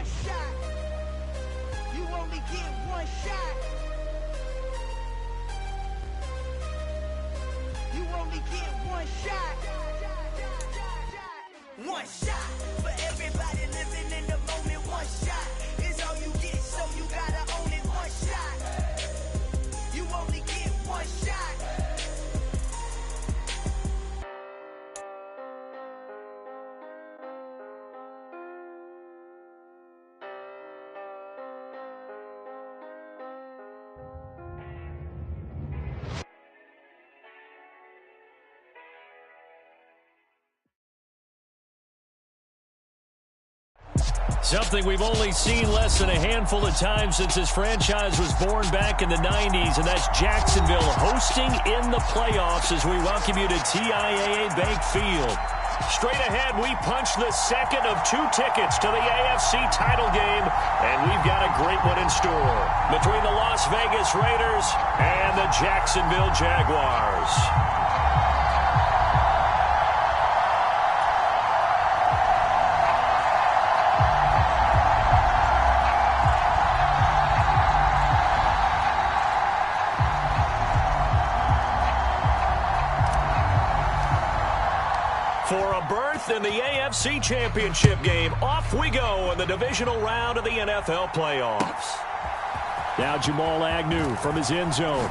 one shot. You only get one shot. You only get one shot. One shot for everybody living in the moment. One shot is all you get, so you gotta own it. One shot. You only get one shot. Something we've only seen less than a handful of times since this franchise was born back in the 90s, and that's Jacksonville hosting in the playoffs as we welcome you to TIAA Bank Field. Straight ahead, we punch the second of 2 tickets to the AFC title game, and we've got a great one in store between the Las Vegas Raiders and the Jacksonville Jaguars. For a berth in the AFC Championship game, off we go in the divisional round of the NFL playoffs. Now Jamal Agnew from his end zone.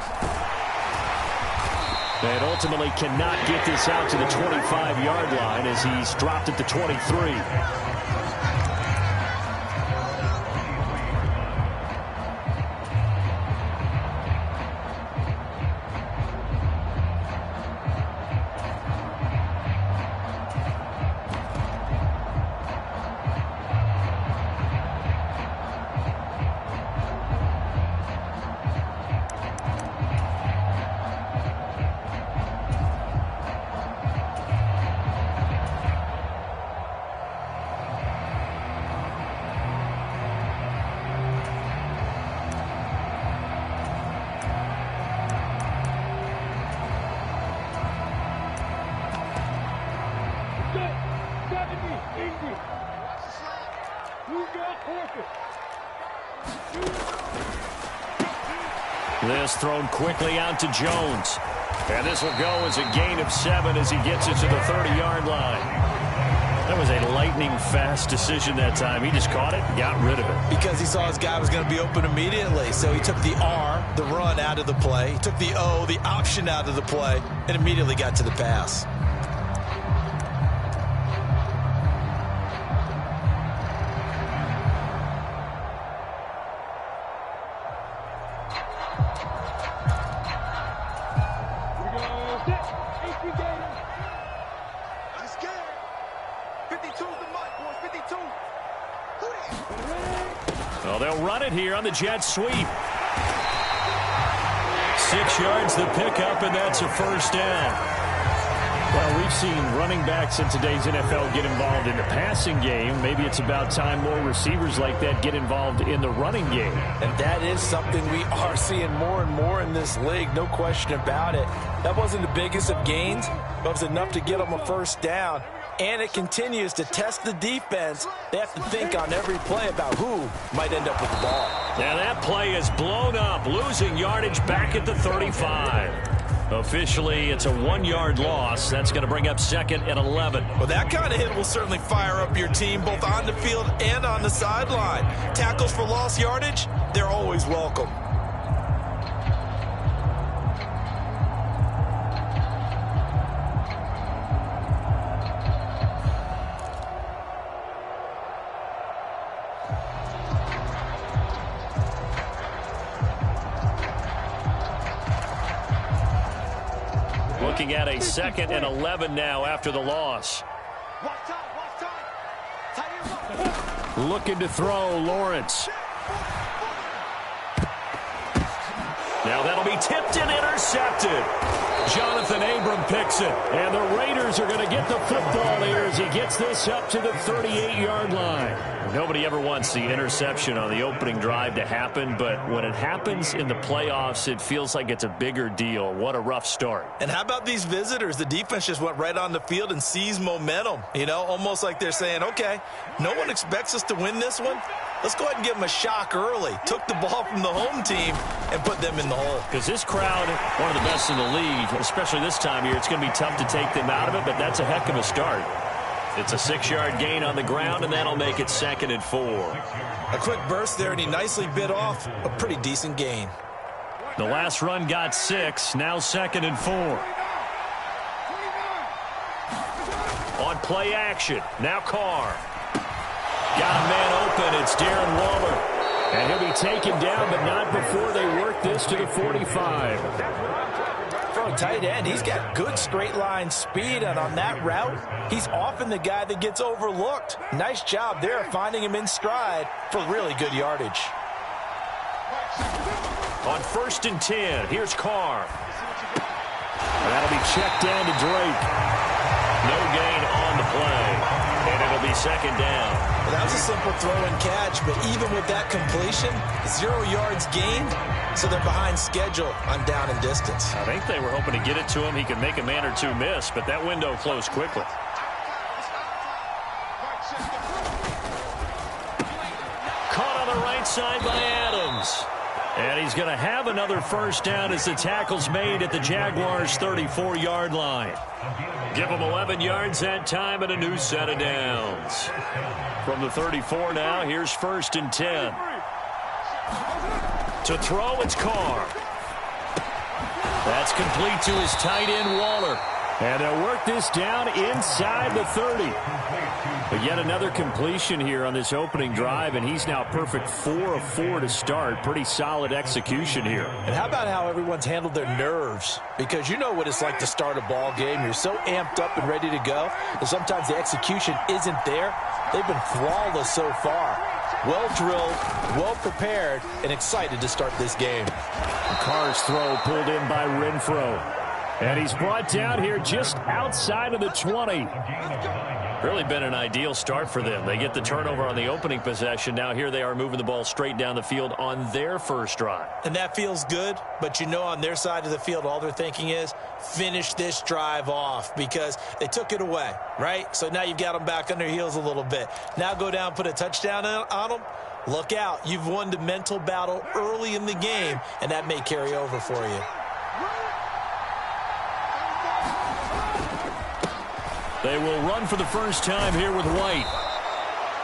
And ultimately cannot get this out to the 25-yard line as he's dropped at the 23. This thrown quickly out to Jones. And this will go as a gain of 7 as he gets it to the 30-yard line. That was a lightning-fast decision that time. He just caught it and got rid of it. Because he saw his guy was going to be open immediately. So he took the R, the run, out of the play. He took the O, the option, out of the play, and immediately got to the pass. Well, they'll run it here on the jet sweep. 6 yards the pickup, and that's a first down. Well, we've seen running backs in today's NFL get involved in the passing game. Maybe it's about time more receivers like that get involved in the running game. And that is something we are seeing more and more in this league, no question about it. That wasn't the biggest of gains, but it was enough to get them a first down. And it continues to test the defense. They have to think on every play about who might end up with the ball. Now that play is blown up, losing yardage back at the 35. Officially, it's a 1-yard loss. That's going to bring up 2nd and 11. Well, that kind of hit will certainly fire up your team both on the field and on the sideline. Tackles for lost yardage, they're always welcome. Looking at a 2nd and 11 now after the loss. Looking to throw, Lawrence. Now that'll be tipped and intercepted. Jonathan Abram picks it. And the Raiders are going to get the football here as he gets this up to the 38-yard line. Nobody ever wants the interception on the opening drive to happen, but when it happens in the playoffs, it feels like it's a bigger deal. What a rough start. And how about these visitors? The defense just went right on the field and seized momentum. You know, almost like they're saying, okay, no one expects us to win this one. let's go ahead and give them a shock early. Took the ball from the home team and put them in the hole. Because this crowd, one of the best in the league, especially this time of year, it's going to be tough to take them out of it, but that's a heck of a start. It's a 6-yard gain on the ground, and that'll make it 2nd and 4. A quick burst there, and he nicely bit off a pretty decent gain. The last run got 6, now 2nd and 4. On play action, now Carr. Got a man open, it's Darren Waller. And he'll be taken down, but not before they work this to the 45. For a tight end, he's got good straight line speed, and on that route, he's often the guy that gets overlooked. Nice job there finding him in stride for really good yardage. On 1st and 10, here's Carr. That'll be checked down to Drake. No gain on the play, and it'll be 2nd down. Well, that was a simple throw and catch, but even with that completion, 0 yards gained, so they're behind schedule on down and distance. I think they were hoping to get it to him. He could make a man or two miss, but that window closed quickly. Caught on the right side by Adams. And he's going to have another 1st down as the tackle's made at the Jaguars' 34-yard line. Give them 11 yards that time and a new set of downs. From the 34 now, here's 1st and 10. To throw, it's Carr. That's complete to his tight end, Waller. And they'll work this down inside the 30. But yet another completion here on this opening drive, and he's now perfect 4 of 4 to start. Pretty solid execution here. And how about how everyone's handled their nerves? Because you know what it's like to start a ball game. You're so amped up and ready to go, and sometimes the execution isn't there. They've been flawless so far. Well drilled, well prepared, and excited to start this game. Carr's throw pulled in by Renfro. And he's brought down here just outside of the 20. Really been an ideal start for them. They get the turnover on the opening possession. Now here they are moving the ball straight down the field on their first drive. And that feels good, but you know on their side of the field all they're thinking is finish this drive off because they took it away, right? So now you've got them back on their heels a little bit. Now go down, put a touchdown on them. Look out. You've won the mental battle early in the game, and that may carry over for you. They will run for the first time here with White.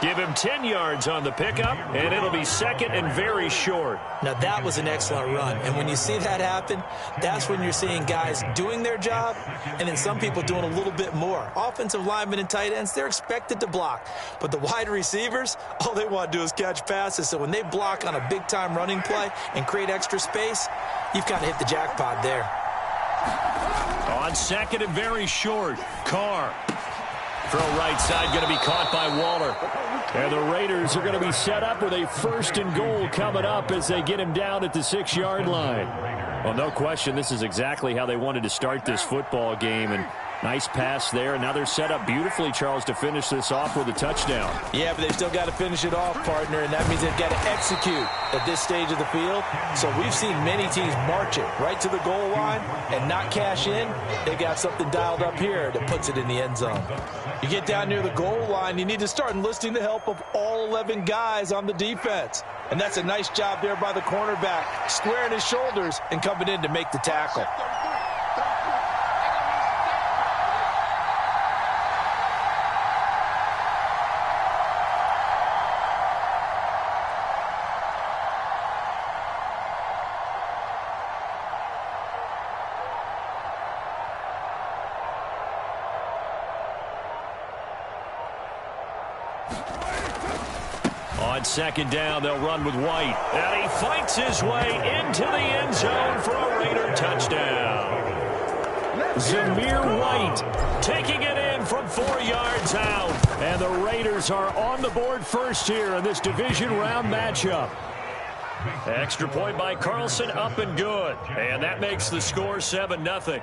Give him 10 yards on the pickup, and it'll be 2nd and very short. Now, that was an excellent run. And when you see that happen, that's when you're seeing guys doing their job and then some people doing a little bit more. Offensive linemen and tight ends, they're expected to block. But the wide receivers, all they want to do is catch passes. So when they block on a big-time running play and create extra space, you've kind of hit the jackpot there. On 2nd and very short, Carr. Throw right side going to be caught by Waller. And the Raiders are going to be set up with a 1st and goal coming up as they get him down at the 6-yard line. Well, no question, this is exactly how they wanted to start this football game. And nice pass there. And now they're set up beautifully, Charles, to finish this off with a touchdown. Yeah, but they've still got to finish it off, partner, and that means they've got to execute at this stage of the field. So we've seen many teams march it right to the goal line and not cash in. They got something dialed up here that puts it in the end zone. You get down near the goal line, you need to start enlisting the help of all 11 guys on the defense. And that's a nice job there by the cornerback, squaring his shoulders and coming in to make the tackle. On 2nd down, they'll run with White. And he fights his way into the end zone for a Raider touchdown. Zamir White taking it in from 4 yards out. And the Raiders are on the board first here in this division round matchup. Extra point by Carlson, up and good. And that makes the score 7-0.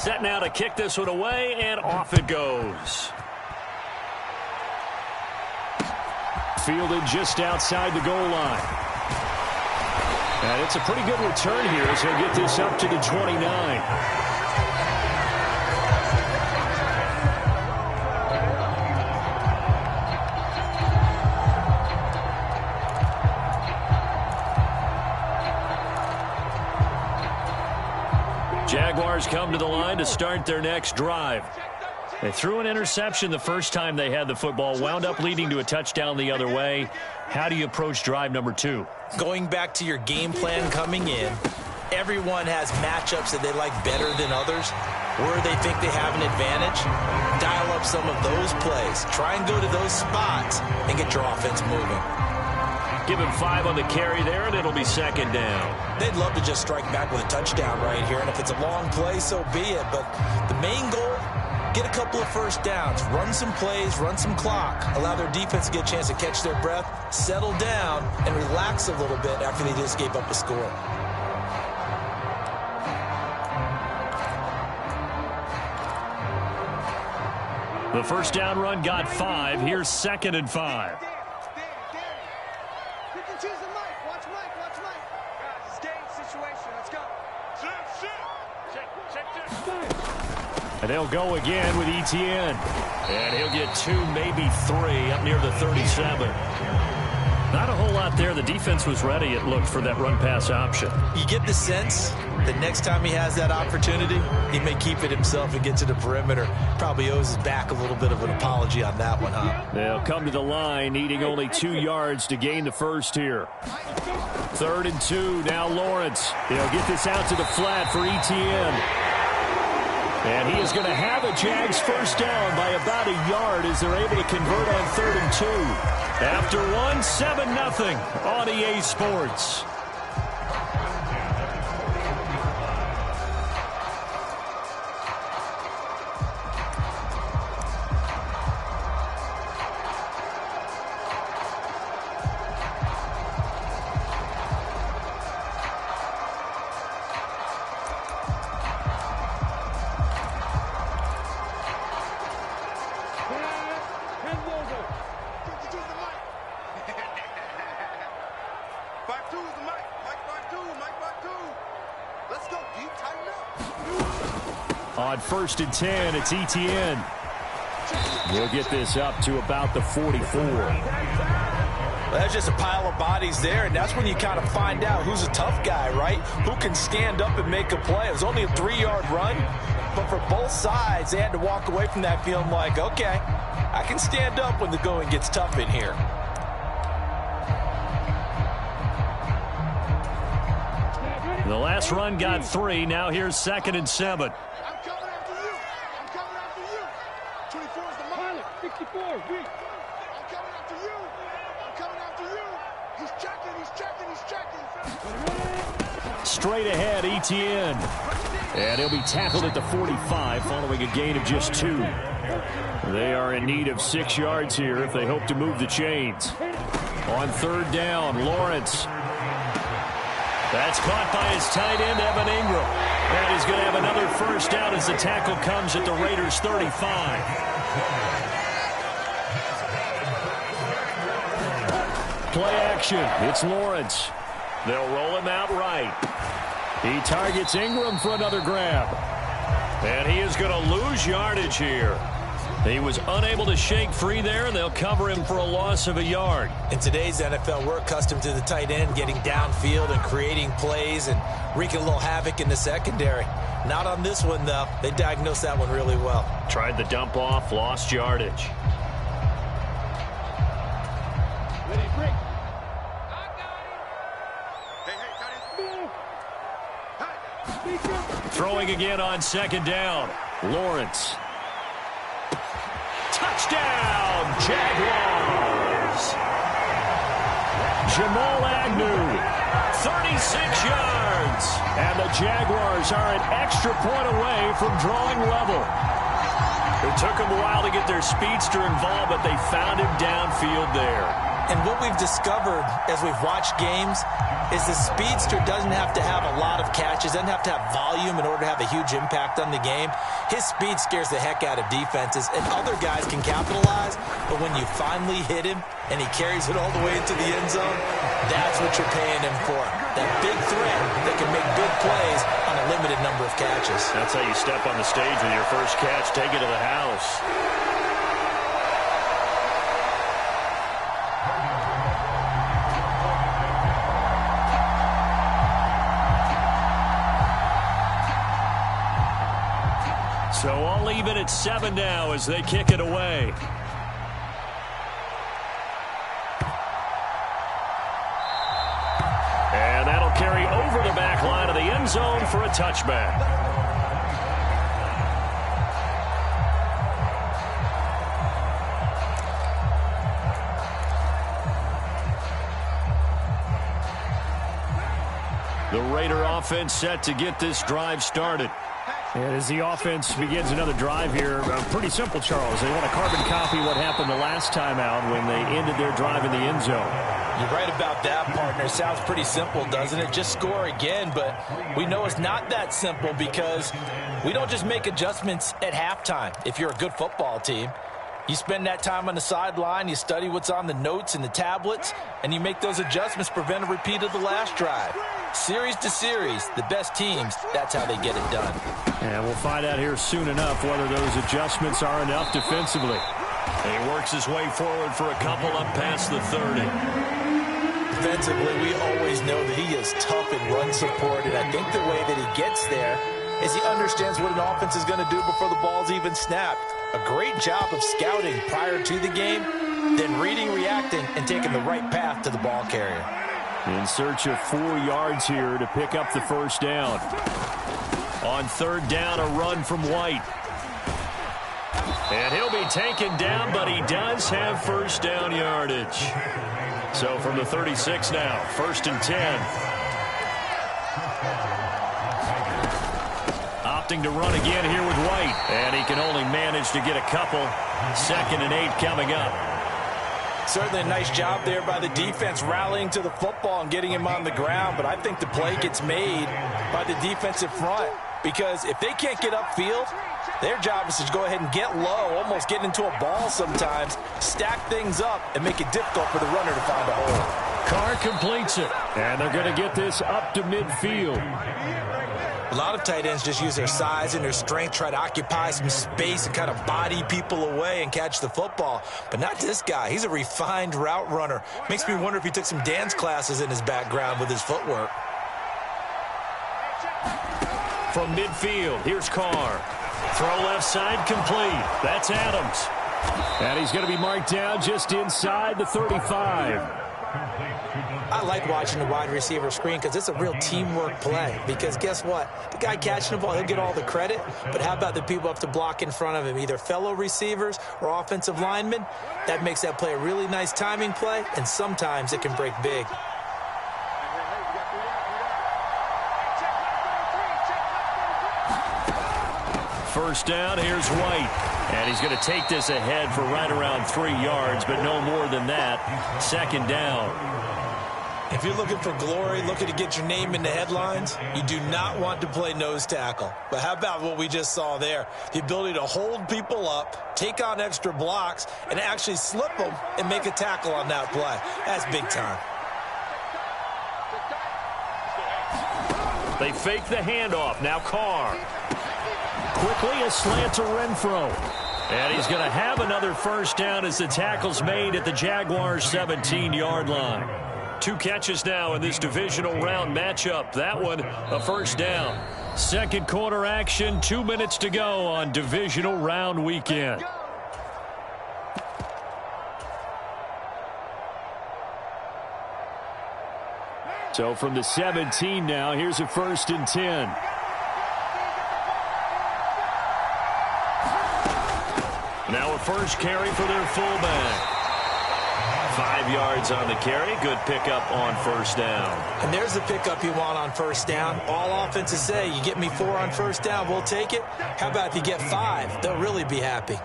Set now to kick this one away, and off it goes. Fielded just outside the goal line. And it's a pretty good return here as he'll get this up to the 29. Jaguars come to the line to start their next drive. They threw an interception the first time they had the football, wound up leading to a touchdown the other way. How do you approach drive number 2? Going back to your game plan coming in, everyone has matchups that they like better than others, where they think they have an advantage. Dial up some of those plays. Try and go to those spots and get your offense moving. Give him 5 on the carry there, and it'll be second down. They'd love to just strike back with a touchdown right here, and if it's a long play, so be it. But the main goal, get a couple of first downs, run some plays, run some clock, allow their defense to get a chance to catch their breath, settle down, and relax a little bit after they just gave up a score. The first down run got 5. Here's 2nd and 5. And they'll go again with Etienne. And he'll get 2, maybe 3, up near the 37. Not a whole lot there. The defense was ready, it looked, for that run-pass option. You get the sense that next time he has that opportunity, he may keep it himself and get to the perimeter. Probably owes his back a little bit of an apology on that one, huh? They'll come to the line, needing only 2 yards to gain the first here. 3rd and 2, now Lawrence. He'll get this out to the flat for Etienne. And he is going to have a Jags first down by about a yard as they're able to convert on 3rd and 2. After 1, 7-0 on EA Sports. On 1st and 10, it's Etienne. We'll get this up to about the 44. Well, that's just a pile of bodies there, and that's when you kind of find out who's a tough guy, right? Who can stand up and make a play. It was only a 3-yard run, but for both sides, they had to walk away from that feeling like, okay, I can stand up when the going gets tough in here. The last run got 3. Now here's 2nd and 7. Straight ahead, Etienne. And he'll be tackled at the 45 following a gain of just 2. They are in need of 6 yards here if they hope to move the chains. On 3rd down, Lawrence. That's caught by his tight end, Evan Ingram. And he's going to have another first down as the tackle comes at the Raiders' 35. Play action. It's Lawrence. They'll roll him out right. He targets Ingram for another grab. And he is going to lose yardage here. He was unable to shake free there, and they'll cover him for a loss of a yard. In today's NFL, we're accustomed to the tight end getting downfield and creating plays and wreaking a little havoc in the secondary. Not on this one, though. They diagnosed that one really well. Tried the dump off, lost yardage. Throwing again on 2nd down. Lawrence. Touchdown, Jaguars. Jamal Agnew, 36 yards. And the Jaguars are an extra point away from drawing level. It took them a while to get their speedster involved, but they found him downfield there. And what we've discovered as we've watched games is the speedster doesn't have to have a lot of catches, doesn't have to have volume in order to have a huge impact on the game. His speed scares the heck out of defenses, and other guys can capitalize, but when you finally hit him and he carries it all the way into the end zone, that's what you're paying him for. That big threat that can make big plays on a limited number of catches. That's how you step on the stage with your first catch, take it to the house. So all even at 7 now as they kick it away. And that'll carry over the back line of the end zone for a touchback. The Raider offense set to get this drive started. And as the offense begins another drive here, pretty simple, Charles. They want to carbon copy what happened the last time out when they ended their drive in the end zone. You're right about that, partner. Sounds pretty simple, doesn't it? Just score again, but we know it's not that simple because we don't just make adjustments at halftime if you're a good football team. You spend that time on the sideline, you study what's on the notes and the tablets, and you make those adjustments to prevent a repeat of the last drive. Series to series, the best teams, that's how they get it done. And we'll find out here soon enough whether those adjustments are enough defensively. He works his way forward for a couple up past the 30. Defensively, we always know that he is tough in run support, and I think the way that he gets there is he understands what an offense is going to do before the ball's even snapped. A great job of scouting prior to the game, then reading, reacting, and taking the right path to the ball carrier. In search of 4 yards here to pick up the first down. On 3rd down, a run from White. And he'll be taken down, but he does have first down yardage. So from the 36 now, 1st and 10. Opting to run again here with White. And he can only manage to get a couple. 2nd and 8 coming up. Certainly a nice job there by the defense rallying to the football and getting him on the ground, but I think the play gets made by the defensive front because if they can't get upfield, their job is to go ahead and get low, almost get into a ball sometimes, stack things up, and make it difficult for the runner to find a hole. Carr completes it, and they're going to get this up to midfield. A lot of tight ends just use their size and their strength, try to occupy some space and kind of body people away and catch the football. But not this guy. He's a refined route runner. Makes me wonder if he took some dance classes in his background with his footwork. From midfield, here's Carr. Throw left side complete. That's Adams. And he's going to be marked down just inside the 35. I like watching the wide receiver screen because it's a real teamwork play. Because guess what? The guy catching the ball, he'll get all the credit. But how about the people up to block in front of him, either fellow receivers or offensive linemen? That makes that play a really nice timing play, and sometimes it can break big. First down, here's White. And he's going to take this ahead for right around 3 yards, but no more than that. 2nd down. If you're looking for glory, looking to get your name in the headlines, you do not want to play nose tackle. But how about what we just saw there? The ability to hold people up, take on extra blocks, and actually slip them and make a tackle on that play. That's big time. They fake the handoff. Now Carr. Quickly a slant to Renfro. And he's going to have another first down as the tackle's made at the Jaguars' 17-yard line. 2 catches now in this divisional round matchup. That one, a first down. Second quarter action, 2 minutes to go on divisional round weekend. So from the 17 now, here's a 1st and 10. Now a first carry for their fullback. 5 yards on the carry. Good pickup on first down. And there's the pickup you want on first down. All offenses say, you get me 4 on first down, we'll take it. How about if you get 5? They'll really be happy.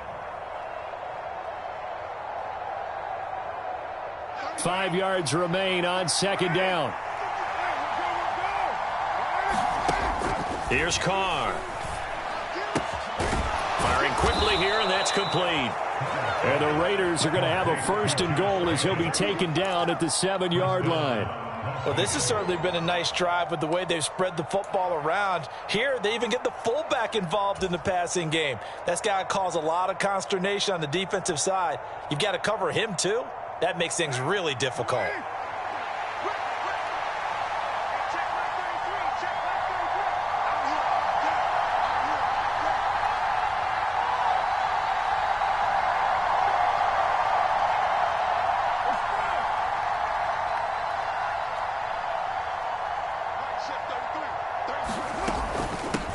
5 yards remain on second down. Here's Carr. Firing quickly here, and that's complete. And the Raiders are going to have a 1st and goal as he'll be taken down at the 7-yard line. Well, this has certainly been a nice drive with the way they've spread the football around. Here, they even get the fullback involved in the passing game. That's got to cause a lot of consternation on the defensive side. You've got to cover him, too. That makes things really difficult.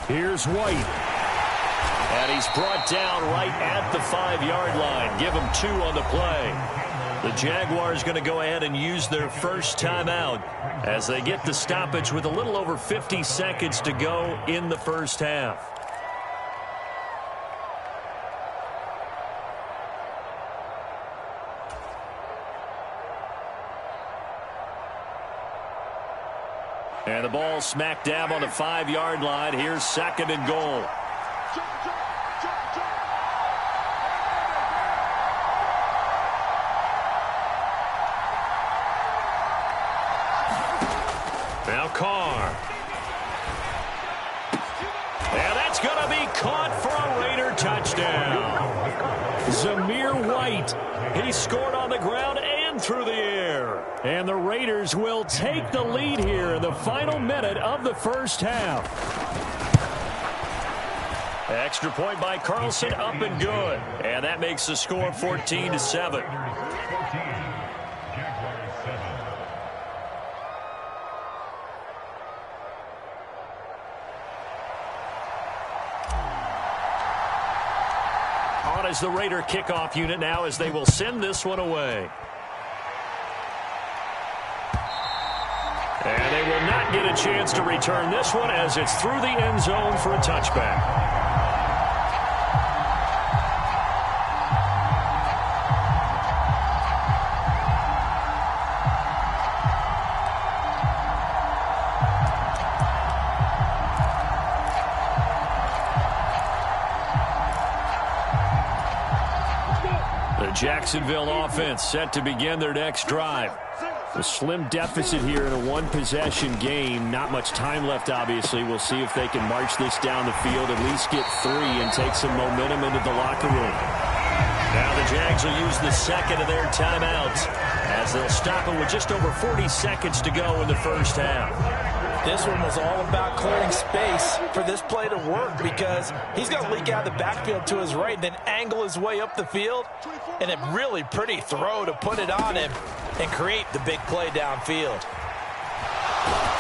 Here's White. And he's brought down right at the 5-yard line. Give him 2 on the play. The Jaguars going to go ahead and use their first timeout as they get the stoppage with a little over 50 seconds to go in the first half. And the ball smack dab on the 5-yard line. Here's 2nd and goal. Now Carr. And that's going to be caught for a Raider touchdown. Zamir White. He scored on the ground and through the air. And the Raiders will take the lead here in the final minute of the first half. Extra point by Carlson, up and good. And that makes the score 14-7. On is the Raider kickoff unit now as they will send this one away. And they will not get a chance to return this one as it's through the end zone for a touchback. The Jacksonville offense set to begin their next drive. A slim deficit here in a one-possession game. Not much time left, obviously. We'll see if they can march this down the field, at least get 3 and take some momentum into the locker room. Now the Jags will use the 2nd of their timeouts as they'll stop it with just over 40 seconds to go in the first half. This one was all about clearing space for this play to work because he's going to leak out of the backfield to his right and then angle his way up the field. And a really pretty throw to put it on him and create the big play downfield.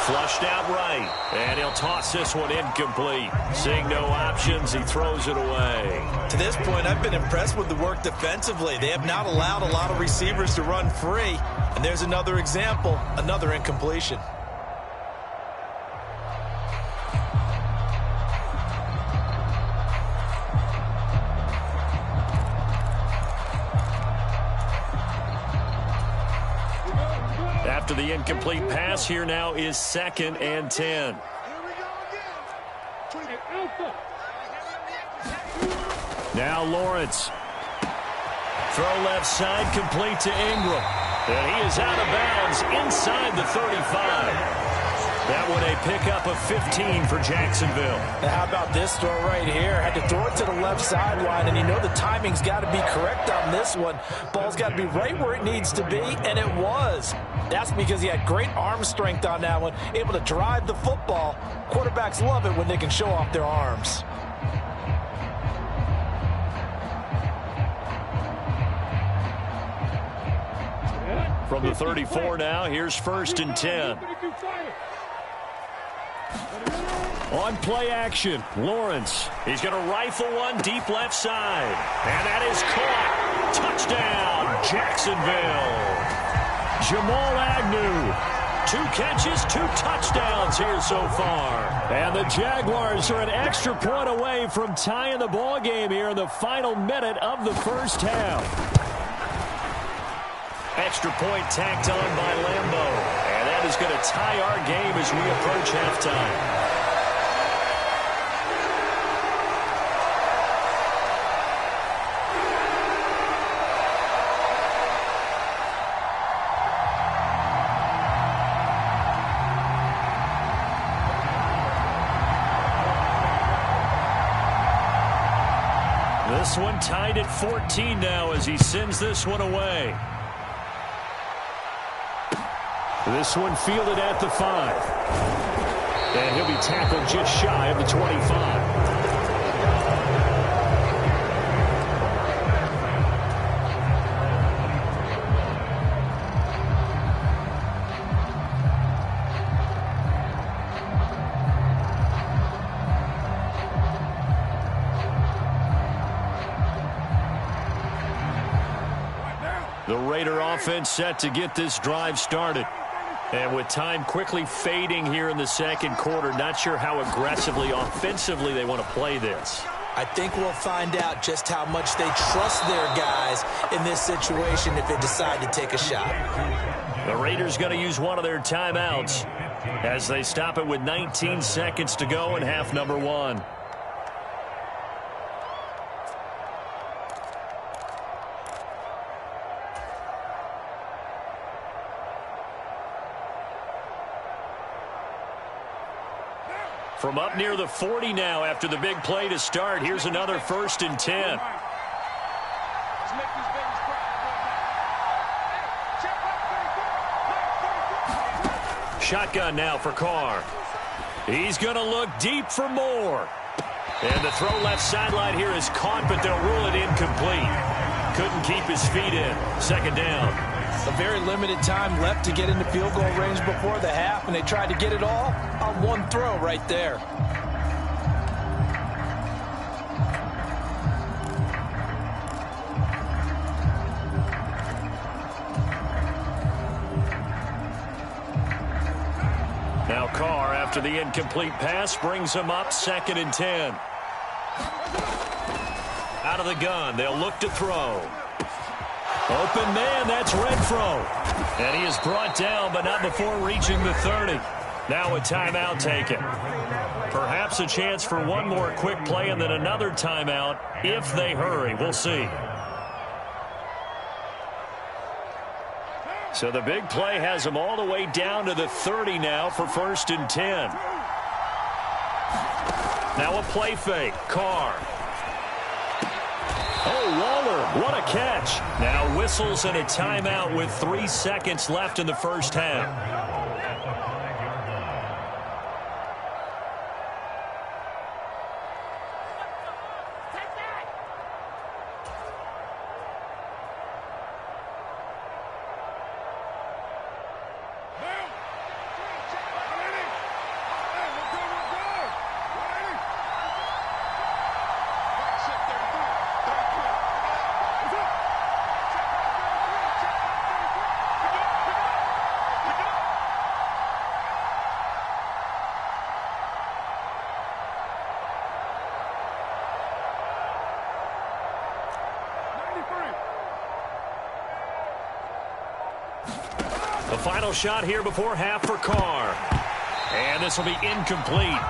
Flushed out right, and he'll toss this one incomplete. Seeing no options, he throws it away. To this point, I've been impressed with the work defensively. They have not allowed a lot of receivers to run free. And there's another example, another incompletion. After the incomplete pass, here now is 2nd and 10. Now Lawrence. Throw left side, complete to Ingram. And he is out of bounds inside the 35. That one a pickup of 15 for Jacksonville. Now how about this throw right here? Had to throw it to the left sideline, and you know the timing's got to be correct on this one. Ball's got to be right where it needs to be, and it was. That's because he had great arm strength on that one, able to drive the football. Quarterbacks love it when they can show off their arms. From the 34 now, here's 1st and 10. On play action, Lawrence. He's going to rifle one deep left side. And that is caught. Touchdown, Jacksonville. Jamal Agnew. 2 catches, 2 touchdowns here so far. And the Jaguars are an extra point away from tying the ball game here in the final minute of the first half. Extra point tacked on by Lambeau. And that is going to tie our game as we approach halftime. This one tied at 14 now as he sends this one away. This one fielded at the 5. And he'll be tackled just shy of the 25. The Raider offense set to get this drive started. And with time quickly fading here in the second quarter, not sure how aggressively, offensively they want to play this. I think we'll find out just how much they trust their guys in this situation if they decide to take a shot. The Raiders going to use one of their timeouts as they stop it with 19 seconds to go in half number 1. From up near the 40 now after the big play to start. Here's another 1st and 10. Shotgun now for Carr. He's going to look deep for more. And the throw left sideline here is caught, but they'll rule it incomplete. Couldn't keep his feet in. 2nd down. A very limited time left to get into field goal range before the half, and they tried to get it all on one throw right there. Now Carr, after the incomplete pass, brings him up 2nd and 10. Out of the gun, they'll look to throw. Open man, that's Renfro. And he is brought down, but not before reaching the 30. Now a timeout taken. Perhaps a chance for one more quick play and then another timeout if they hurry. We'll see. So the big play has them all the way down to the 30 now for 1st and 10. Now a play fake. Carr. Oh, Waller, what a catch. Now whistles and a timeout with 3 seconds left in the first half. The final shot here before half for Carr. And this will be incomplete.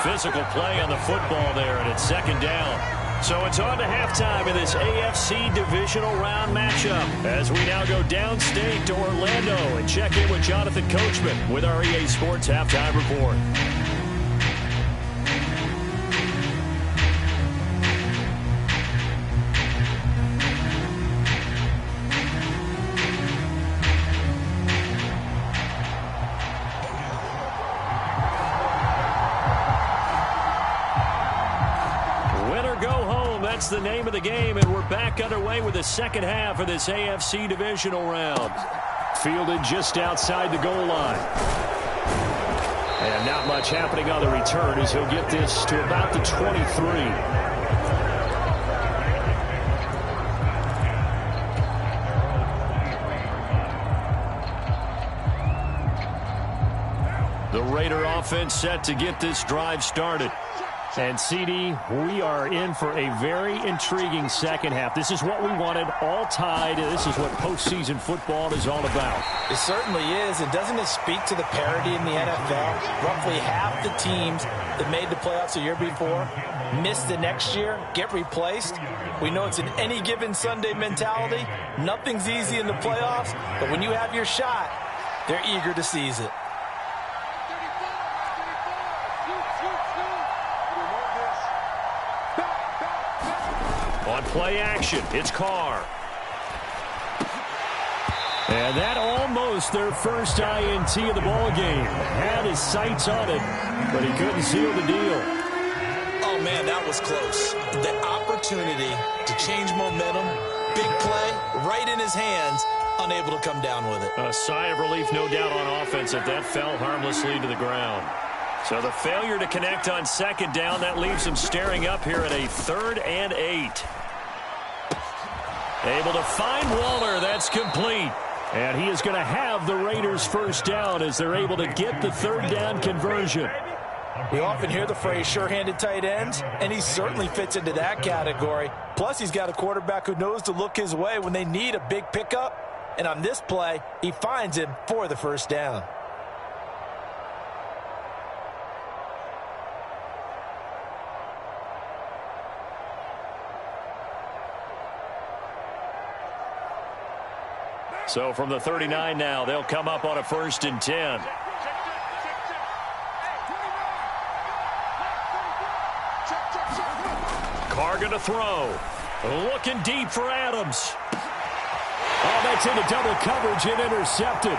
Physical play on the football there, and it's 2nd down. So it's on to halftime in this AFC divisional round matchup as we now go downstate to Orlando and check in with Jonathan Coachman with our EA Sports Halftime Report. That's the name of the game, and we're back underway with the second half of this AFC divisional round. Fielded just outside the goal line. And not much happening on the return as he'll get this to about the 23. The Raider offense set to get this drive started. And, CD, we are in for a very intriguing second half. This is what we wanted, all tied. This is what postseason football is all about. It certainly is. And doesn't it speak to the parity in the NFL? Roughly half the teams that made the playoffs the year before miss the next year, get replaced. We know it's an any given Sunday mentality. Nothing's easy in the playoffs, but when you have your shot, they're eager to seize it. On play action, it's Carr. And that almost their first INT of the ball game. Had his sights on it, but he couldn't seal the deal. Oh, man, that was close. The opportunity to change momentum, big play, right in his hands, unable to come down with it. A sigh of relief, no doubt, on offense if that fell harmlessly to the ground. So the failure to connect on second down, that leaves him staring up here at a 3rd and 8. Able to find Waller. That's complete. And he is going to have the Raiders first down as they're able to get the 3rd down conversion. We often hear the phrase sure-handed tight ends, and he certainly fits into that category. Plus, he's got a quarterback who knows to look his way when they need a big pickup. And on this play, he finds him for the first down. So from the 39 now, they'll come up on a 1st and 10. Carr going to throw. Looking deep for Adams. Oh, that's into double coverage and intercepted.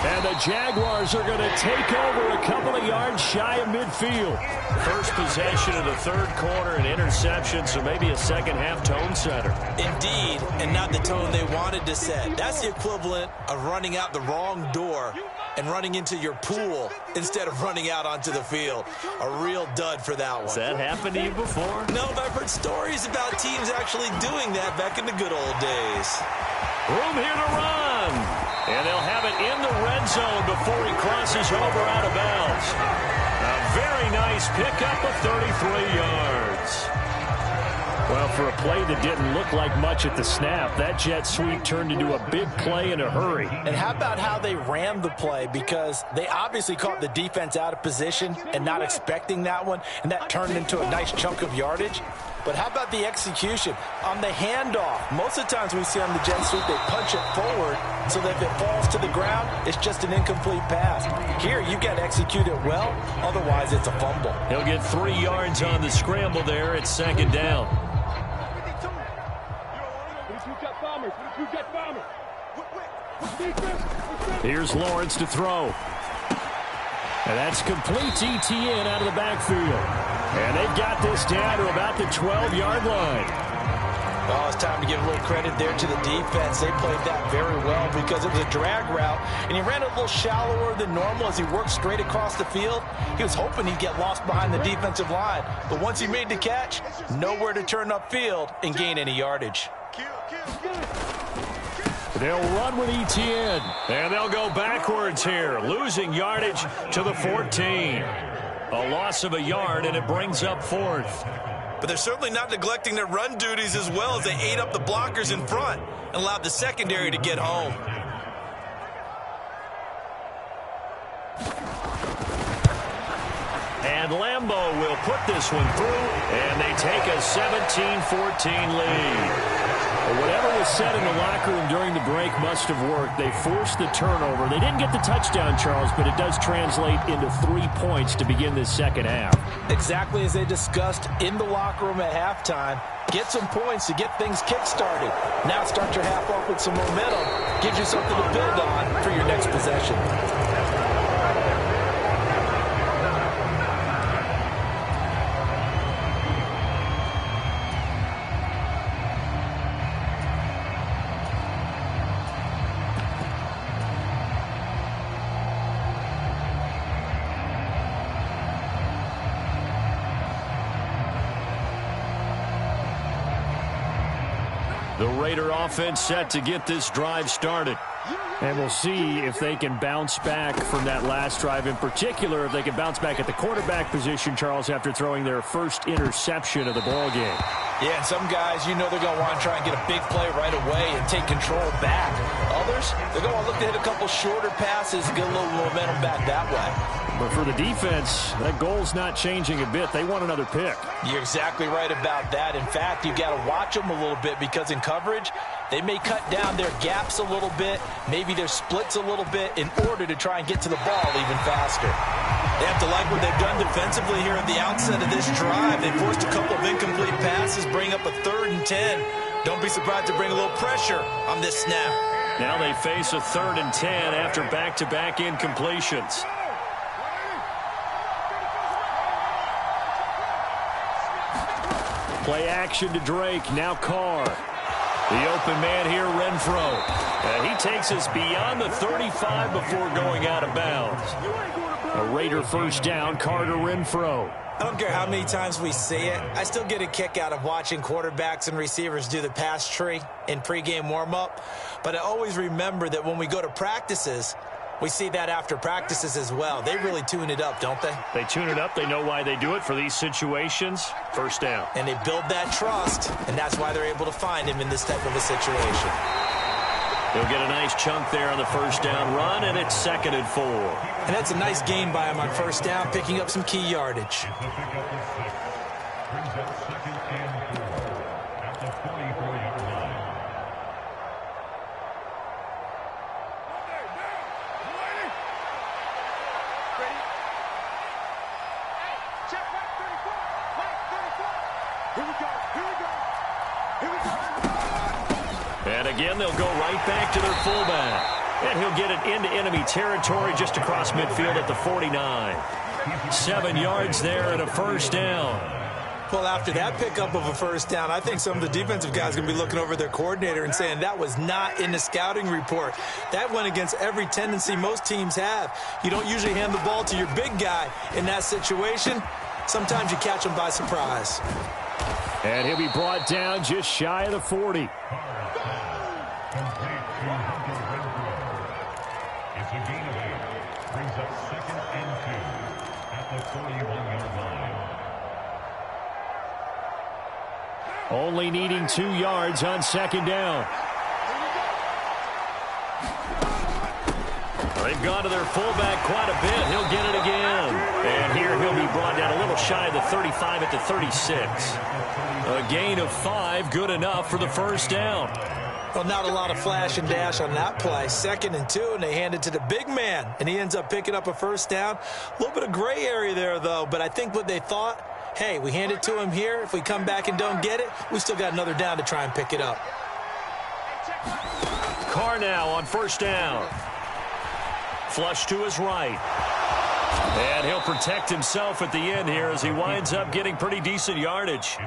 And the Jaguars are going to take over a couple of yards shy of midfield. First possession of the 3rd quarter, an interception, so maybe a second-half tone setter. Indeed, and not the tone they wanted to set. That's the equivalent of running out the wrong door and running into your pool instead of running out onto the field. A real dud for that one. Has that happened to you before? No, but I've heard stories about teams actually doing that back in the good old days. Room here to run. And they'll have it in the red zone before he crosses over out of bounds. A very nice pickup of 33 yards. Well, for a play that didn't look like much at the snap, that jet sweep turned into a big play in a hurry. And how about how they ran the play? Because they obviously caught the defense out of position and not expecting that one, and that turned into a nice chunk of yardage. But how about the execution on the handoff? Most of the times we see on the jet sweep, they punch it forward so that if it falls to the ground, it's just an incomplete pass. Here, you got to execute it well, otherwise it's a fumble. He'll get 3 yards on the scramble there. It's 2nd down. Here's Lawrence to throw. And that's complete to Etienne out of the backfield. And they've got this down to about the 12-yard line. Oh, it's time to give a little credit there to the defense. They played that very well because it was a drag route, and he ran a little shallower than normal as he worked straight across the field. He was hoping he'd get lost behind the defensive line, but once he made the catch, nowhere to turn upfield and gain any yardage. They'll run with Etienne. And they'll go backwards here, losing yardage to the 14. A loss of a yard, and it brings up 4th. But they're certainly not neglecting their run duties as well as they ate up the blockers in front and allowed the secondary to get home. And Lambeau will put this one through, and they take a 17-14 lead. Whatever was said in the locker room during the break must have worked. They forced the turnover. They didn't get the touchdown, Charles, but it does translate into 3 points to begin this second half. Exactly as they discussed in the locker room at halftime. Get some points to get things kick-started. Now start your half off with some momentum. Gives you something to build on for your next possession. The Raider offense set to get this drive started. And we'll see if they can bounce back from that last drive. In particular, if they can bounce back at the quarterback position, Charles, after throwing their first interception of the ball game. Yeah, and some guys, you know they're going to want to try and get a big play right away and take control back. Others, they're going to look to hit a couple shorter passes, get a little momentum back that way. But for the defense, that goal's not changing a bit. They want another pick. You're exactly right about that. In fact, you've got to watch them a little bit because in coverage, they may cut down their gaps a little bit, maybe their splits a little bit in order to try and get to the ball even faster. They have to like what they've done defensively here at the outset of this drive. They forced a couple of incomplete passes, bring up a 3rd and 10. Don't be surprised to bring a little pressure on this snap. Now they face a 3rd and 10 after back-to-back incompletions. Play action to Drake, now Carr. The open man here, Renfro. He takes us beyond the 35 before going out of bounds. A Raider first down, Carr to Renfro. I don't care how many times we see it. I still get a kick out of watching quarterbacks and receivers do the pass tree in pregame warm-up. But I always remember that when we go to practices, we see that after practices as well. They really tune it up, don't they? They tune it up. They know why they do it for these situations. First down. And they build that trust, and that's why they're able to find him in this type of a situation. They'll get a nice chunk there on the first down run, and it's 2nd and 4. And that's a nice gain by him on first down, picking up some key yardage. And again, they'll go right back to their fullback. And he'll get it into enemy territory just across midfield at the 49. 7 yards there and a first down. Well, after that pickup of a first down, I think some of the defensive guys are going to be looking over their coordinator and saying that was not in the scouting report. That went against every tendency most teams have. You don't usually hand the ball to your big guy in that situation. Sometimes you catch them by surprise. And he'll be brought down just shy of the 40. Only needing 2 yards on 2nd down. They've gone to their fullback quite a bit. He'll get it again. And here he'll be brought down a little shy of the 35 at the 36. A gain of 5, good enough for the first down. Well, not a lot of flash and dash on that play. 2nd and 2, and they hand it to the big man. And he ends up picking up a first down. A little bit of gray area there, though. But I think what they thought, hey, we hand it to him here. If we come back and don't get it, we still got another down to try and pick it up. Carr now on first down. Flush to his right. And he'll protect himself at the end here as he winds up getting pretty decent yardage.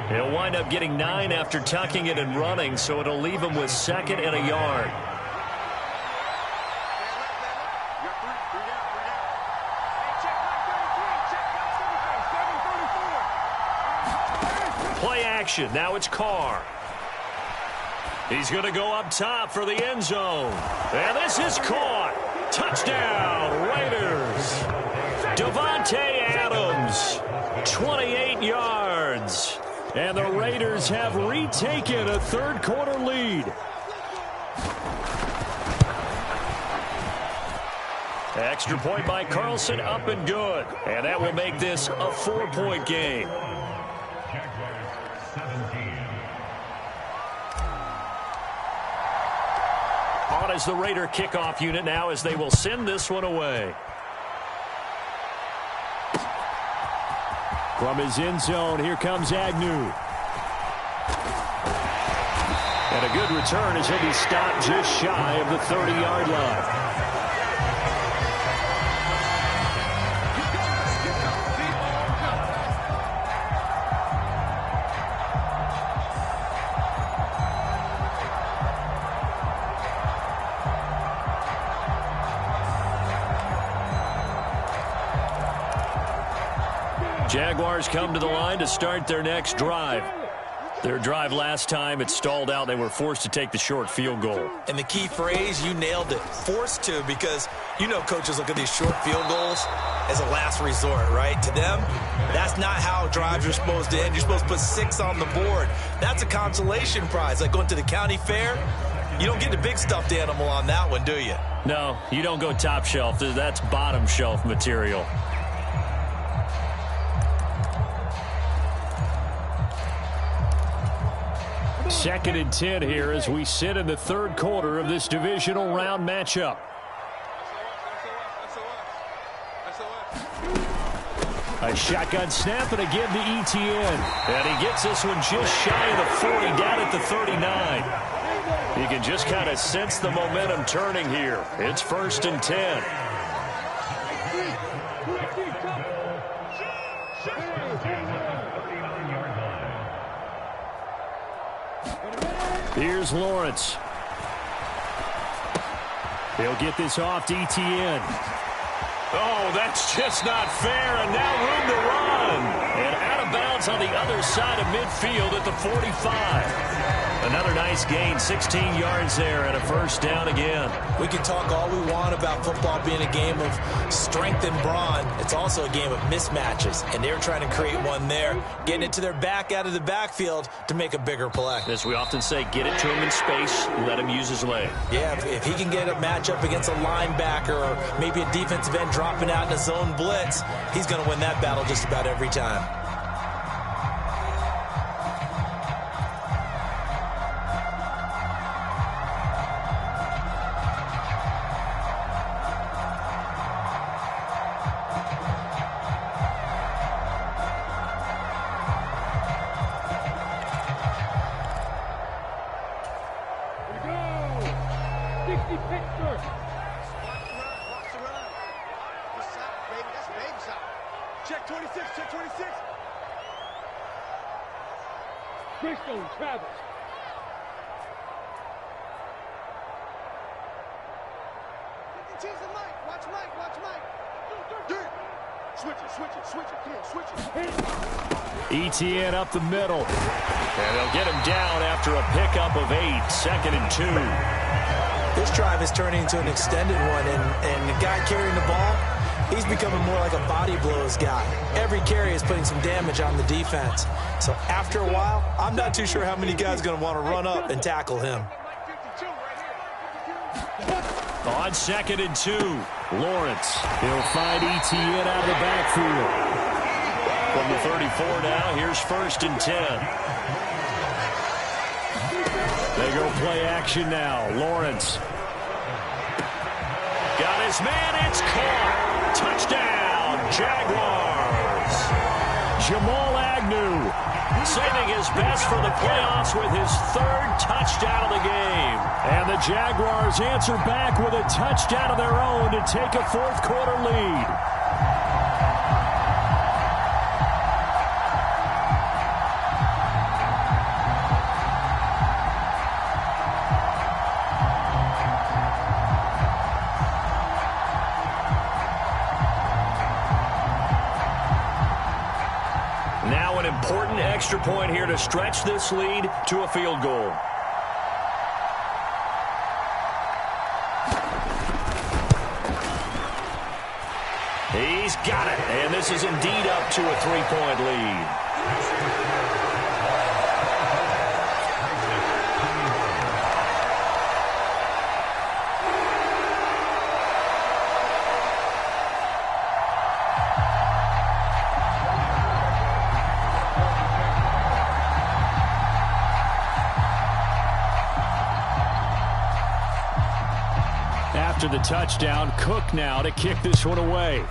He'll wind up getting 9 after tucking it and running, so it'll leave him with 2nd and a yard. Play action. Now it's Carr. He's going to go up top for the end zone. And this is caught. Touchdown, Raiders. Devontae Adams, 28 yards. And the Raiders have retaken a 3rd quarter lead. Extra point by Carlson, up and good. And that will make this a 4-point game. On as the Raider kickoff unit now as they will send this one away. From his end zone, here comes Agnew. And a good return as he'll be stopped just shy of the 30-yard line. Jaguars come to the line to start their next drive. Their drive last time, it stalled out. They were forced to take the short field goal. And the key phrase, you nailed it, forced to, because you know coaches look at these short field goals as a last resort, right? To them, that's not how drives are supposed to end. You're supposed to put 6 on the board. That's a consolation prize. Like going to the county fair, you don't get the big stuffed animal on that one, do you? No, you don't go top shelf. That's bottom shelf material. Second and 10 here as we sit in the third quarter of this divisional round matchup. A shotgun snap and again to Etienne. And he gets this one just shy of the 40, down at the 39. You can just kind of sense the momentum turning here. It's 1st and 10. Here's Lawrence. He'll get this off to Etienne. Oh, that's just not fair, and now room to run. And out of bounds on the other side of midfield at the 45. Another nice gain, 16 yards there, and a 1st down again. We can talk all we want about football being a game of strength and brawn. It's also a game of mismatches, and they're trying to create one there, getting it to their back out of the backfield to make a bigger play. As we often say, get it to him in space, let him use his leg. Yeah, if he can get a matchup against a linebacker or maybe a defensive end dropping out in a zone blitz, he's going to win that battle just about every time. Check 26, check 26. Greystone travels. Watch Mike, watch Mike. Switch it, come on, switch it. Etienne up the middle. And they'll get him down after a pickup of 8, 2nd and 2. This drive is turning into an extended one, and the guy carrying the ball, he's becoming more like a body blows guy. Every carry is putting some damage on the defense. So after a while, I'm not too sure how many guys are going to want to run up and tackle him. On 2nd and 2, Lawrence. He'll find Etienne out of the backfield. From the 34 now, here's 1st and 10. They go play action now. Lawrence. Got his man, it's caught. Touchdown, Jaguars. Jamal Agnew saving his best for the playoffs with his 3rd touchdown of the game. And the Jaguars answer back with a touchdown of their own to take a 4th quarter lead. Now an important extra point here to stretch this lead to a field goal. He's got it, and this is indeed up to a 3-point lead. After the touchdown, Cook now to kick this one away.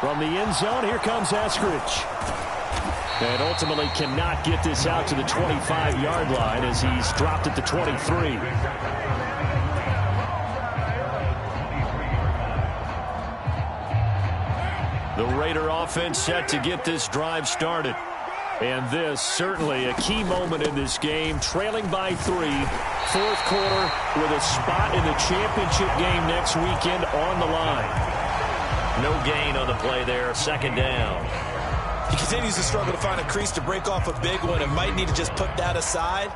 From the end zone, here comes Eskridge. And ultimately cannot get this out to the 25-yard line as he's dropped at the 23. The Raider offense set to get this drive started. And this certainly a key moment in this game, trailing by 3, 4th quarter with a spot in the championship game next weekend on the line. No gain on the play there, 2nd down. He continues to struggle to find a crease to break off a big one and might need to just put that aside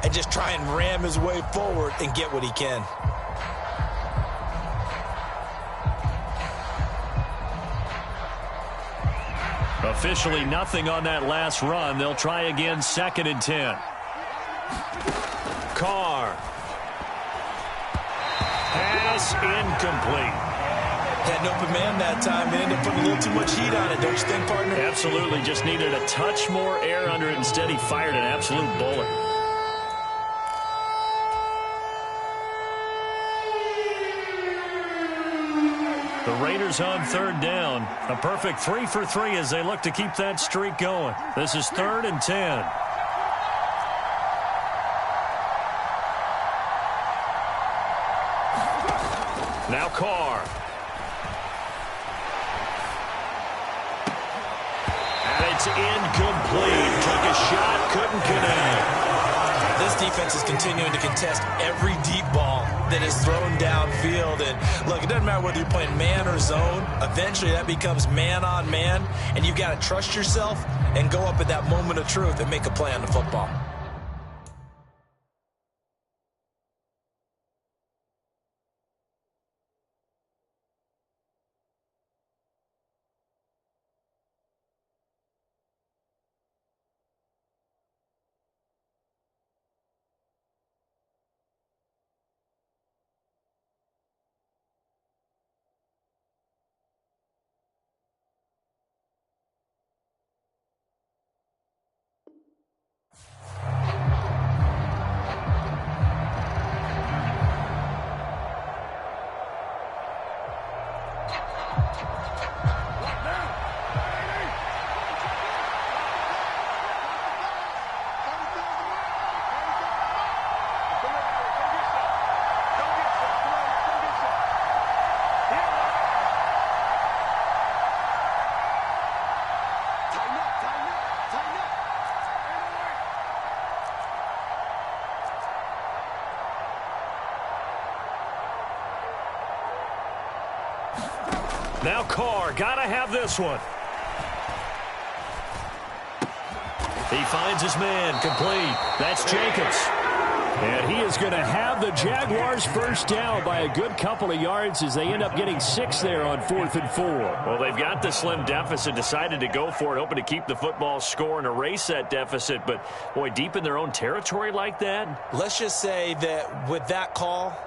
and just try and ram his way forward and get what he can. Officially nothing on that last run. They'll try again, 2nd and 10. Carr. Pass incomplete. Had an open man that time and ended up putting a little too much heat on it, don't you think, partner? Absolutely. Just needed a touch more air under it. Instead, he fired an absolute bullet. The Raiders on 3rd down. A perfect 3 for 3 as they look to keep that streak going. This is 3rd and 10. Now Carr. And it's incomplete. Took a shot, couldn't connect. This defense is continuing to contest every deep ball that is thrown downfield. And look, it doesn't matter whether you're playing man or zone. Eventually that becomes man on man, and you've got to trust yourself and go up at that moment of truth and make a play on the football. Now Carr, gotta have this one. He finds his man, complete. That's Jacobs. And he is going to have the Jaguars first down by a good couple of yards as they end up getting 6 there on 4th and 4. Well, they've got the slim deficit, decided to go for it, hoping to keep the football score and erase that deficit. But, boy, deep in their own territory like that. Let's just say that with that call,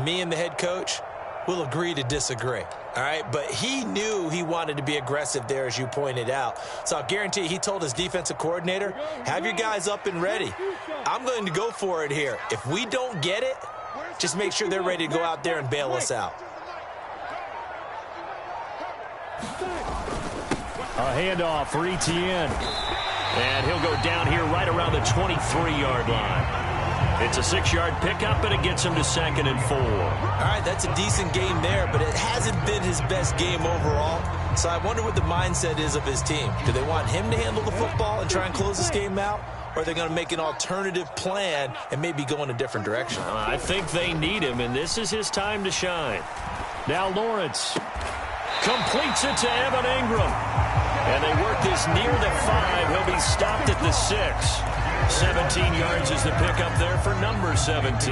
me and the head coach will agree to disagree. All right, but he knew he wanted to be aggressive there, as you pointed out. So I'll guarantee he told his defensive coordinator, have your guys up and ready. I'm going to go for it here. If we don't get it, just make sure they're ready to go out there and bail us out. A handoff for Etienne. And he'll go down here right around the 23-yard line. It's a 6-yard pickup, and it gets him to 2nd and 4. All right, that's a decent game there, but it hasn't been his best game overall. So I wonder what the mindset is of his team. Do they want him to handle the football and try and close this game out? Or are they going to make an alternative plan and maybe go in a different direction? I think they need him, and this is his time to shine. Now Lawrence completes it to Evan Ingram. And they work this near the 5. He'll be stopped at the 6. 17 yards is the pickup there for number 17.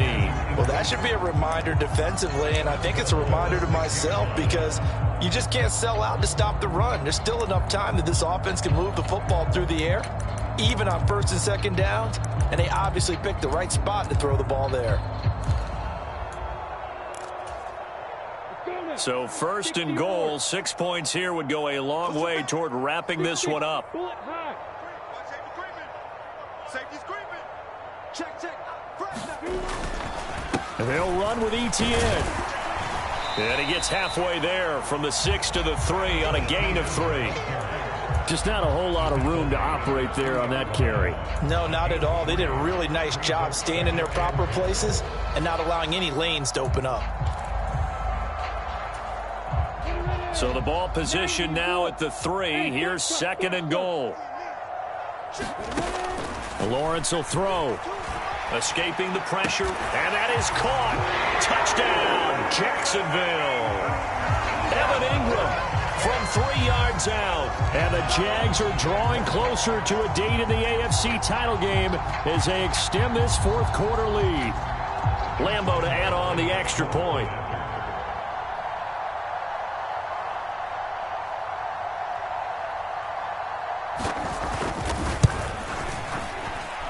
Well, that should be a reminder defensively, and I think it's a reminder to myself because you just can't sell out to stop the run. There's still enough time that this offense can move the football through the air, even on 1st and 2nd downs, and they obviously picked the right spot to throw the ball there. So 1st and goal, 6 points here would go a long way toward wrapping this one up. They'll run with Etienne. And he gets halfway there from the 6 to the 3 on a gain of 3. Just not a whole lot of room to operate there on that carry. No, not at all. They did a really nice job staying in their proper places and not allowing any lanes to open up. So the ball position now at the 3. Here's 2nd and goal. Lawrence will throw. Escaping the pressure, and that is caught. Touchdown, Jacksonville. Evan Ingram from 3 yards out. And the Jags are drawing closer to a date in the AFC title game as they extend this fourth quarter lead. Lambeau to add on the extra point.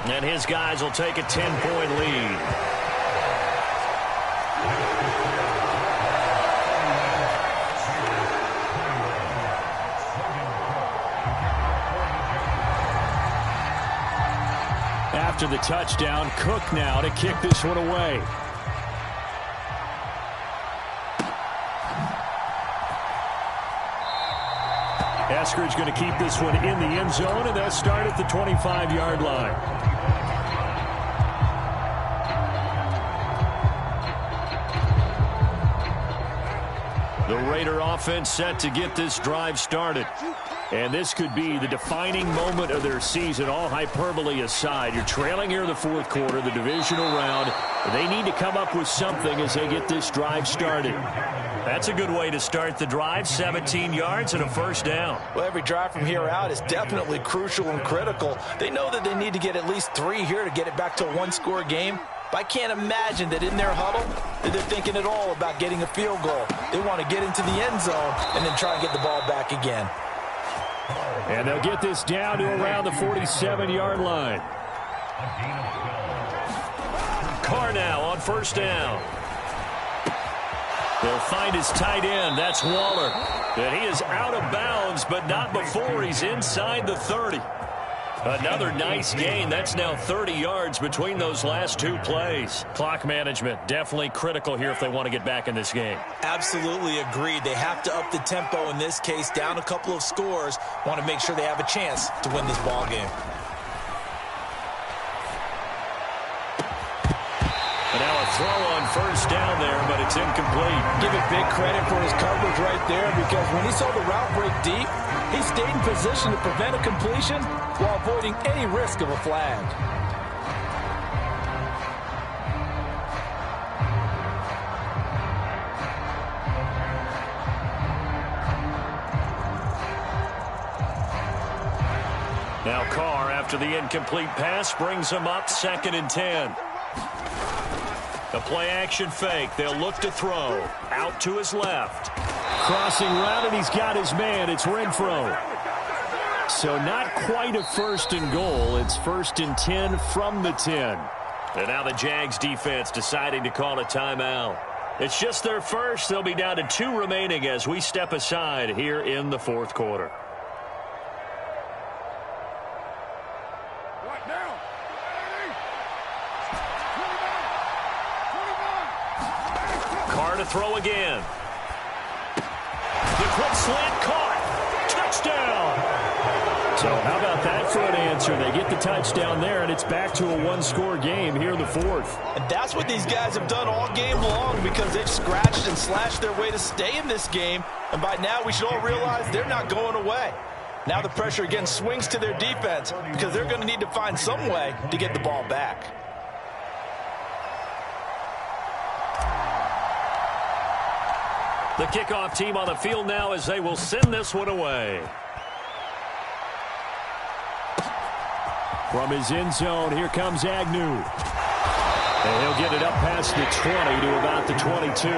And his guys will take a 10-point lead. After the touchdown, Cook now to kick this one away. Eskridge going to keep this one in the end zone, and they'll start at the 25-yard line. The Raider offense set to get this drive started. And this could be the defining moment of their season, all hyperbole aside. You're trailing here in the fourth quarter, the divisional round. They need to come up with something as they get this drive started. That's a good way to start the drive, 17 yards and a first down. Well, every drive from here out is definitely crucial and critical. They know that they need to get at least 3 here to get it back to a one-score game. But I can't imagine that in their huddle that they're thinking at all about getting a field goal. They want to get into the end zone and then try and get the ball back again. And they'll get this down to around the 47-yard line. Carr now on first down. They'll find his tight end. That's Waller. And he is out of bounds, but not before he's inside the 30. Another nice gain. That's now 30 yards between those last 2 plays. Clock management definitely critical here if they want to get back in this game. Absolutely agreed. They have to up the tempo in this case, down a couple of scores. Want to make sure they have a chance to win this ball game. And now a throw on first down there, but it's incomplete. Give it big credit for his coverage right there, because when he saw the route break deep, he stayed in position to prevent a completion while avoiding any risk of a flag. Now Carr, after the incomplete pass, brings him up 2nd and 10. The play-action fake. They'll look to throw. Out to his left. Crossing route, and he's got his man. It's Renfro. So not quite a 1st and goal. It's 1st and 10 from the 10. And now the Jags defense deciding to call a timeout. It's just their first. They'll be down to 2 remaining as we step aside here in the fourth quarter. Right now. Carr to throw again. The quick slant caught. Touchdown. So how about that for an answer? They get the touchdown there, and it's back to a one-score game here in the fourth. And that's what these guys have done all game long, because they've scratched and slashed their way to stay in this game. And by now, we should all realize they're not going away. Now the pressure again swings to their defense, because they're going to need to find some way to get the ball back. The kickoff team on the field now as they will send this one away. From his end zone, here comes Agnew. And he'll get it up past the 20 to about the 22.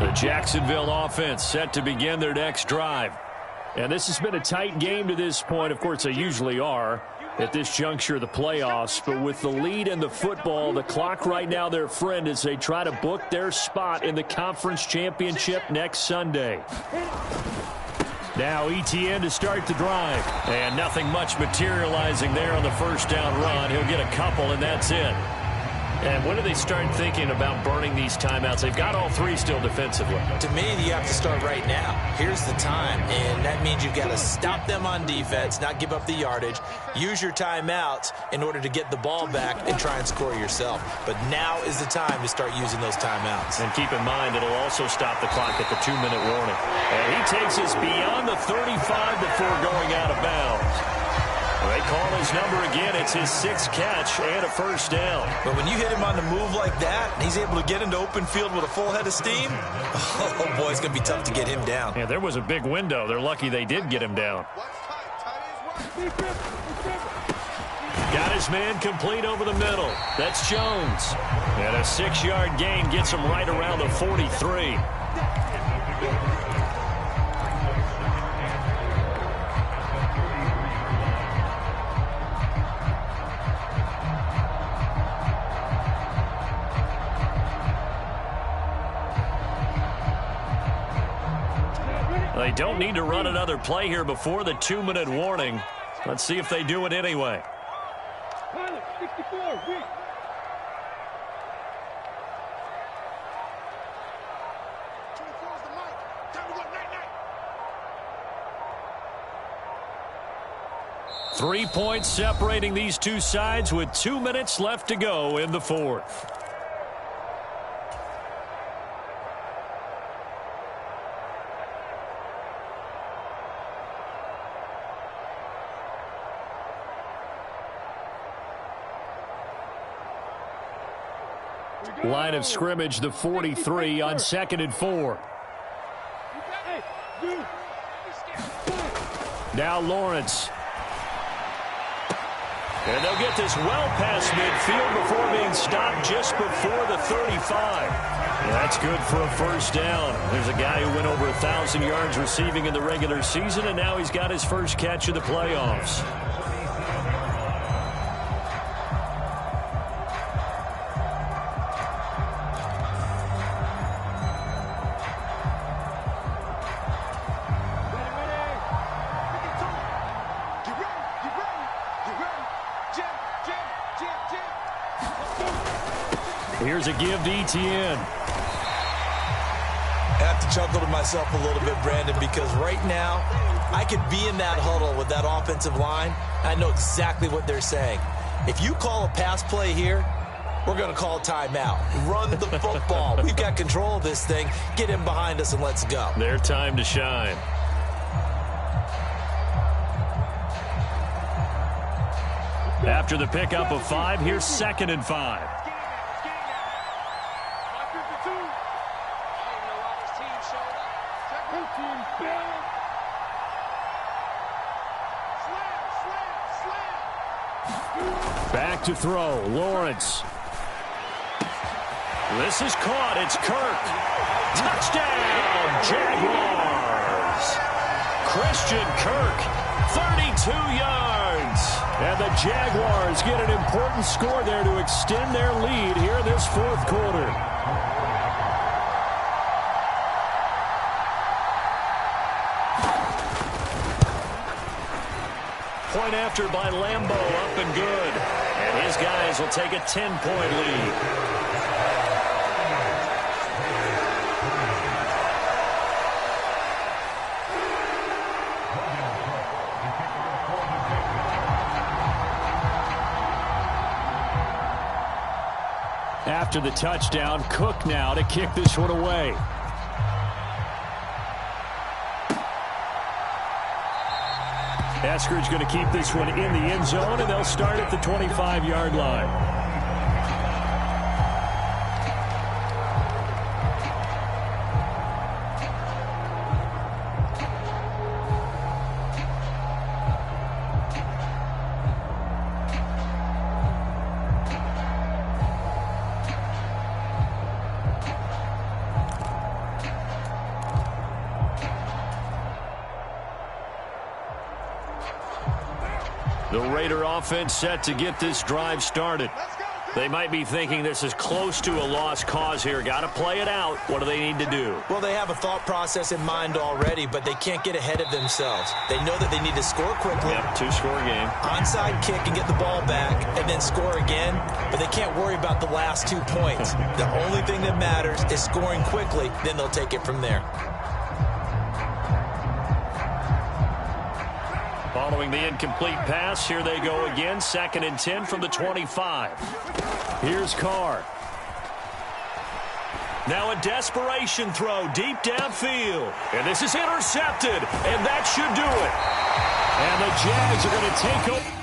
The Jacksonville offense set to begin their next drive. And this has been a tight game to this point. Of course, they usually are at this juncture of the playoffs. But with the lead in the football, the clock right now their friend as they try to book their spot in the conference championship next Sunday. Now Etienne to start the drive. And nothing much materializing there on the first down run. He'll get a couple, and that's it. And when do they start thinking about burning these timeouts? They've got all 3 still defensively. To me, you have to start right now. Here's the time, and that means you've got to stop them on defense, not give up the yardage. Use your timeouts in order to get the ball back and try and score yourself. But now is the time to start using those timeouts. And keep in mind, it'll also stop the clock at the 2-minute warning. And he takes us beyond the 35 before going out of bounds. They call his number again. It's his 6th catch and a first down. But when you hit him on the move like that, and he's able to get into open field with a full head of steam, oh, boy, it's going to be tough to get him down. Yeah, there was a big window. They're lucky they did get him down. Got his man complete over the middle. That's Jones. And a 6-yard gain gets him right around the 43. They don't need to run another play here before the 2-minute warning. Let's see if they do it anyway. Pilot, 64, weak. Three points separating these two sides with 2 minutes left to go in the 4th. Line of scrimmage, the 43 on 2nd and 4. Now Lawrence. And they'll get this well past midfield before being stopped just before the 35. That's good for a first down. There's a guy who went over 1,000 yards receiving in the regular season, and now he's got his first catch of the playoffs. Here's a give to Etienne. I have to chuckle to myself a little bit, Brandon, because right now I could be in that huddle with that offensive line. I know exactly what they're saying. If you call a pass play here, we're going to call a timeout. Run the football. We've got control of this thing. Get him behind us and let's go. Their time to shine. After the pickup of 5, here's 2nd and 5. Back to throw, Lawrence. This is caught, it's Kirk. Touchdown, Jaguars. Christian Kirk, 32 yards. And the Jaguars get an important score there to extend their lead here in this 4th quarter. Point after by Lambeau, up and good. And his guys will take a 10-point lead. After the touchdown, Cook now to kick this one away. Eskridge going to keep this one in the end zone, and they'll start at the 25-yard line. The Raider offense set to get this drive started. They might be thinking this is close to a lost cause here. Got to play it out. What do they need to do? Well, they have a thought process in mind already, but they can't get ahead of themselves. They know that they need to score quickly. Yep, 2-score game. Onside kick and get the ball back and then score again, but they can't worry about the last 2 points. The only thing that matters is scoring quickly, then they'll take it from there. Following the incomplete pass, here they go again. 2nd and 10 from the 25. Here's Carr. Now a desperation throw deep downfield. And this is intercepted, and that should do it. And the Jags are going to take over.